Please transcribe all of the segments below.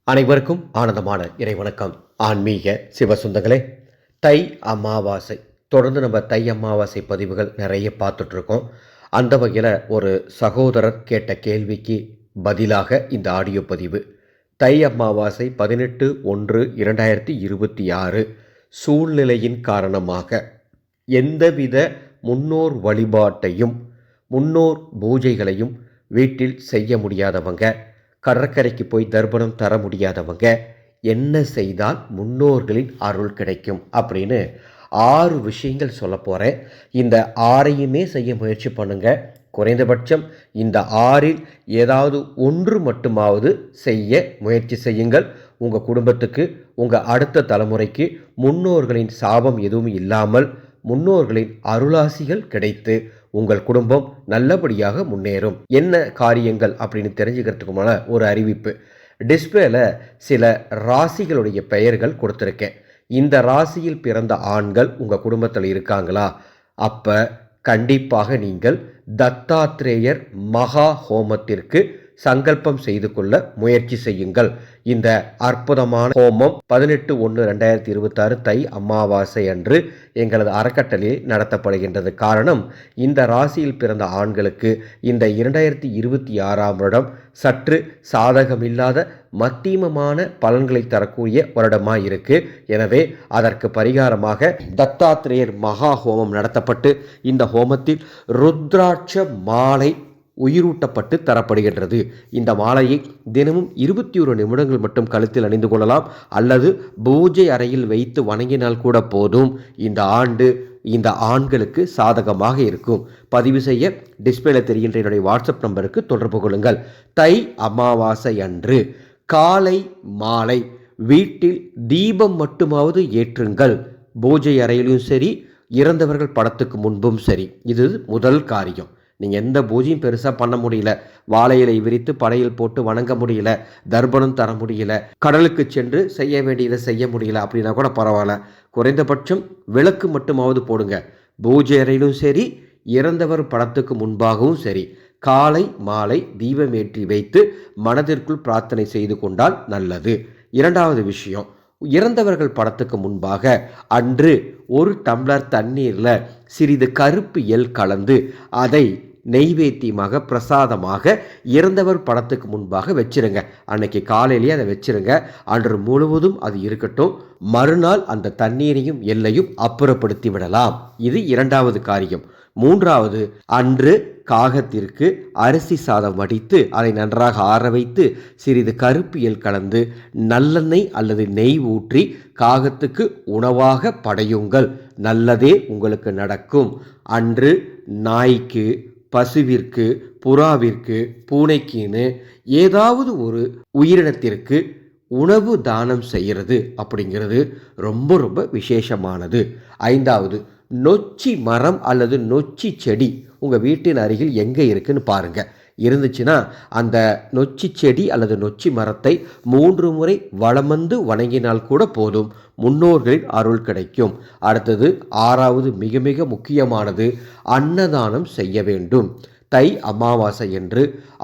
அனைவருக்கும் ஆனந்தமான இறைவணக்கம். ஆன்மீக சிவசுந்தங்களே, தை அமாவாசை தொடர்ந்து நம்ம தை அமாவாசை பதிவுகள் நிறைய பார்த்துட்ருக்கோம். அந்த வகையில் ஒரு சகோதரர் கேட்ட கேள்விக்கு பதிலாக இந்த ஆடியோ பதிவு. தை அமாவாசை 18/1/2026 சூழ்நிலையின் காரணமாக எந்தவித முன்னோர் வழிபாட்டையும் முன்னோர் பூஜைகளையும் வீட்டில் செய்ய முடியாதவங்க, கடற்கரைக்கு போய் தர்ப்பணம் தர முடியாதவங்க என்ன செய்தால் முன்னோர்களின் அருள் கிடைக்கும் அப்படின்னு 6 விஷயங்கள் சொல்ல போகிறேன். இந்த 6ஐயுமே செய்ய முயற்சி பண்ணுங்க. குறைந்தபட்சம் இந்த 6இல் ஏதாவது ஒன்று மட்டுமாவது செய்ய முயற்சி செய்யுங்கள். உங்கள் குடும்பத்துக்கு, உங்கள் அடுத்த தலைமுறைக்கு முன்னோர்களின் சாபம் எதுவும் இல்லாமல் முன்னோர்களின் அருளாசிகள் கிடைத்து உங்கள் குடும்பம் நல்லபடியாக முன்னேறும். என்ன காரியங்கள் அப்படின்னு தெரிஞ்சுக்கிறதுக்கு முன்னால் ஒரு அறிவிப்பு. டிஸ்பிளேல சில ராசிகளுடைய பெயர்கள் கொடுத்துருக்கேன். இந்த ராசியில் பிறந்த ஆண்கள் உங்கள் குடும்பத்தில் இருக்காங்களா? அப்போ கண்டிப்பாக நீங்கள் தத்தாத்ரேயர் மகா ஹோமத்திற்கு சங்கல்பம் செய்து கொள்ள முயற்சி செய்யுங்கள். இந்த அற்புதமான ஹோமம் 18/1/2026 தை அமாவாசை அன்று எங்களது அறக்கட்டளையில் நடத்தப்படுகின்றது. காரணம், இந்த ராசியில் பிறந்த ஆண்களுக்கு இந்த 2026ஆம் வருடம் சற்று சாதகமில்லாத மத்தியமமான பலன்களை தரக்கூடிய வருடமாக இருக்கு. எனவே அதற்கு பரிகாரமாக தத்தாத்ரேயர் மகா ஹோமம் நடத்தப்பட்டு இந்த ஹோமத்தில் ருத்ராட்ச மாலை உயிரூட்டப்பட்டு தரப்படுகின்றது. இந்த மாலையை தினமும் 21 நிமிடங்கள் மட்டும் கழுத்தில் அணிந்து கொள்ளலாம், அல்லது பூஜை அறையில் வைத்து வணங்கினால் கூட போதும். இந்த ஆண்டு இந்த ஆண்களுக்கு சாதகமாக இருக்கும். பதிவு செய்ய டிஸ்பிளேல தெரிகின்ற என்னுடைய வாட்ஸ்அப் நம்பருக்கு தொடர்பு கொள்ளுங்கள். தை அமாவாசை அன்று காலை மாலை வீட்டில் தீபம் மட்டுமாவது ஏற்றுங்கள். பூஜை அறையிலும் சரி, இறந்தவர்கள் படத்துக்கு முன்பும் சரி. இது முதல் காரியம். நீங்கள் எந்த பூஜையும் பெருசாக பண்ண முடியல, வாழை இலை விரித்து படையில் போட்டு வணங்க முடியல, தர்ப்பணம் தர முடியல, கடலுக்கு சென்று செய்ய வேண்டியதை செய்ய முடியல அப்படின்னா கூட பரவாயில்ல. குறைந்தபட்சம் விளக்கு மட்டுமாவது போடுங்க. பூஜை அறையிலும் சரி, இறந்தவர் படத்துக்கு முன்பாகவும் சரி, காலை மாலை தீபமேற்றி வைத்து மனதிற்குள் பிரார்த்தனை செய்து கொண்டால் நல்லது. இரண்டாவது விஷயம், இறந்தவர்கள் படத்துக்கு முன்பாக அன்று 1 டம்ளர் தண்ணீரில் சிறிது கருப்பு எள் கலந்து அதை நெய்வேத்தியமாக பிரசாதமாக இறந்தவர் படத்துக்கு முன்பாக வச்சிருங்க. அன்னைக்கு காலையிலேயே அதை வச்சிருங்க. அன்று முழுவதும் அது இருக்கட்டும். மறுநாள் அந்த தண்ணீரையும் எல்லையும் அப்புறப்படுத்தி விடலாம். இது இரண்டாவது காரியம். மூன்றாவது, அன்று காகத்திற்கு அரிசி சாதம் வடித்து அதை நன்றாக ஆற வைத்து சிறிது கருப்பு எள் கலந்து நல்லெண்ணெய் அல்லது நெய் ஊற்றி காகத்துக்கு உணவாக படையுங்கள். நல்லதே உங்களுக்கு நடக்கும். அன்று நாய்க்கு, பசுவிற்கு, புறாவிற்கு, பூனைக்குன்னு ஏதாவது ஒரு உயிரினத்திற்கு உணவு தானம் செய்கிறது அப்படிங்கிறது ரொம்ப ரொம்ப விசேஷமானது. ஐந்தாவது, நொச்சி மரம் அல்லது நொச்சி செடி உங்கள் வீட்டின் அருகில் எங்கே இருக்குன்னு பாருங்கள். இருந்துச்சுன்னா அந்த நொச்சி செடி அல்லது நொச்சி மரத்தை 3 முறை வலம் வந்து வணங்கினால் கூட போதும், முன்னோர்களின் அருள் கிடைக்கும். அடுத்தது 6வது, மிக மிக முக்கியமானது, அன்னதானம் செய்ய வேண்டும். தை அமாவாசை என்று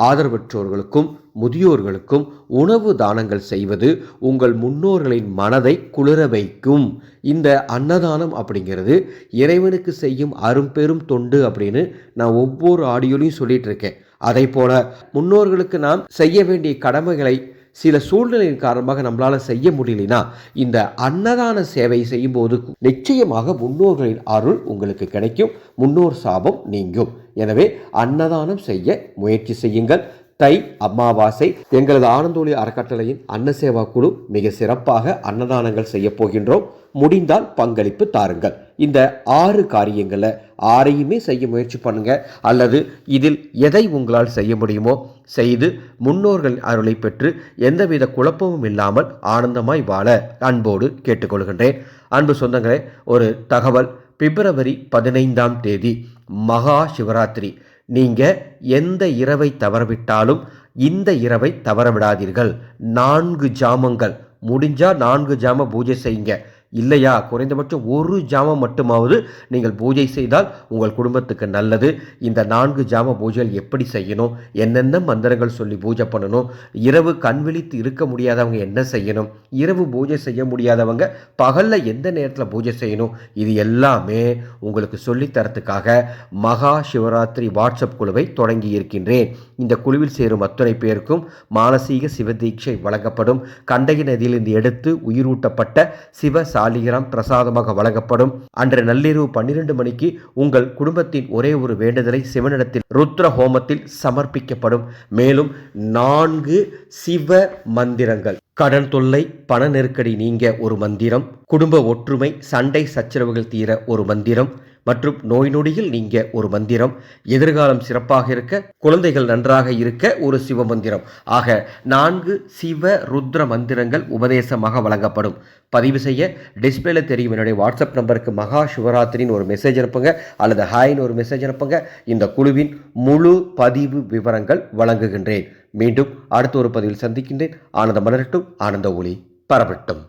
ஆதரவற்றோர்களுக்கும் முதியோர்களுக்கும் உணவு தானங்கள் செய்வது உங்கள் முன்னோர்களின் மனதை குளிர வைக்கும். இந்த அன்னதானம் அப்படிங்கிறது இறைவனுக்கு செய்யும் அரும்பெரும் தொண்டு அப்படின்னு நான் ஒவ்வொரு ஆடியோலையும் சொல்லிட்டு இருக்கேன். அதை போல முன்னோர்களுக்கு நாம் செய்ய வேண்டிய கடமைகளை சில சூழ்நிலையின் காரணமாக நம்மளால் செய்ய முடியலனா இந்த அன்னதான சேவை செய்யும்போது நிச்சயமாக முன்னோர்களின் அருள் உங்களுக்கு கிடைக்கும், முன்னோர் சாபம் நீங்கும். எனவே அன்னதானம் செய்ய முயற்சி செய்யுங்கள். தை அமாவாசை எங்களது ஆனந்தோலி அறக்கட்டளையின் அன்னசேவா குழு மிக சிறப்பாக அன்னதானங்கள் செய்ய போகின்றோம். முடிந்தால் பங்களிப்பு தாருங்கள். இந்த 6 காரியங்களை 6ஐயுமே செய்ய முயற்சி பண்ணுங்க. அல்லது இதில் எதை உங்களால் செய்ய முடியுமோ செய்து முன்னோர்கள் அருளை பெற்று எந்தவித குழப்பமும் இல்லாமல் ஆனந்தமாய் வாழ அன்போடு கேட்டுக்கொள்கின்றேன். அன்பு சொந்தங்களே, ஒரு தகவல். பிப்ரவரி 15ஆம் தேதி மகா சிவராத்திரி. நீங்கள் எந்த இரவை தவறவிட்டாலும் இந்த இரவை தவறவிடாதீர்கள். 4 ஜாமங்கள் முடிஞ்சால் 4 ஜாம பூஜை செய்யுங்க. இல்லையா குறைந்தபட்சம் ஒரு ஜாமம் மட்டுமாவது நீங்கள் பூஜை செய்தால் உங்கள் குடும்பத்துக்கு நல்லது. இந்த 4 ஜாம பூஜைகள் எப்படி செய்யணும், என்னென்ன மந்திரங்கள் சொல்லி பூஜை பண்ணணும், இரவு கண் விழித்து இருக்க முடியாதவங்க என்ன செய்யணும், இரவு பூஜை செய்ய முடியாதவங்க பகலில் எந்த நேரத்தில் பூஜை செய்யணும், இது எல்லாமே உங்களுக்கு சொல்லித்தரத்துக்காக மகா சிவராத்திரி வாட்ஸ்அப் குழுவை தொடங்கி இருக்கின்றேன். இந்த குழுவில் சேரும் அத்தனை பேருக்கும் மானசீக சிவதீட்சை வழங்கப்படும். கண்டகி நதியிலிருந்து எடுத்து உயிரூட்டப்பட்ட சிவ சாலிகிராம் பிரசாதமாக வழங்கப்படும். அன்று நள்ளிரவு 12 மணிக்கு உங்கள் குடும்பத்தின் ஒரே ஒரு வேண்டுதலை சிவனிடத்தில் ருத்ர ஹோமத்தில் சமர்ப்பிக்கப்படும். மேலும் 4 சிவ மந்திரங்கள், கடன் தொல்லை பண நெருக்கடி நீங்க ஒரு மந்திரம், குடும்ப ஒற்றுமை சண்டை சச்சரவுகள் தீர ஒரு மந்திரம் மற்றும் நோய் நொடியில் நீங்க ஒரு மந்திரம், எதிர்காலம் சிறப்பாக இருக்க குழந்தைகள் நன்றாக இருக்க ஒரு சிவ மந்திரம் ஆக 4 சிவ ருத்ர மந்திரங்கள் உபதேசமாக வழங்கப்படும். பதிவு செய்ய டிஸ்பிளேல தெரியும் என்னுடைய வாட்ஸ்அப் நம்பருக்கு மகா சிவராத்திரின்னு ஒரு மெசேஜ் அனுப்புங்க அல்லது ஹாய்னு ஒரு மெசேஜ் அனுப்புங்க. இந்த குழுவின் முழு பதிவு விவரங்கள் வழங்குகின்றேன். மீண்டும் அடுத்த ஒரு பதிவில் சந்திக்கின்றேன். ஆனந்த மலரட்டும், ஆனந்த ஒளி பரவட்டும்.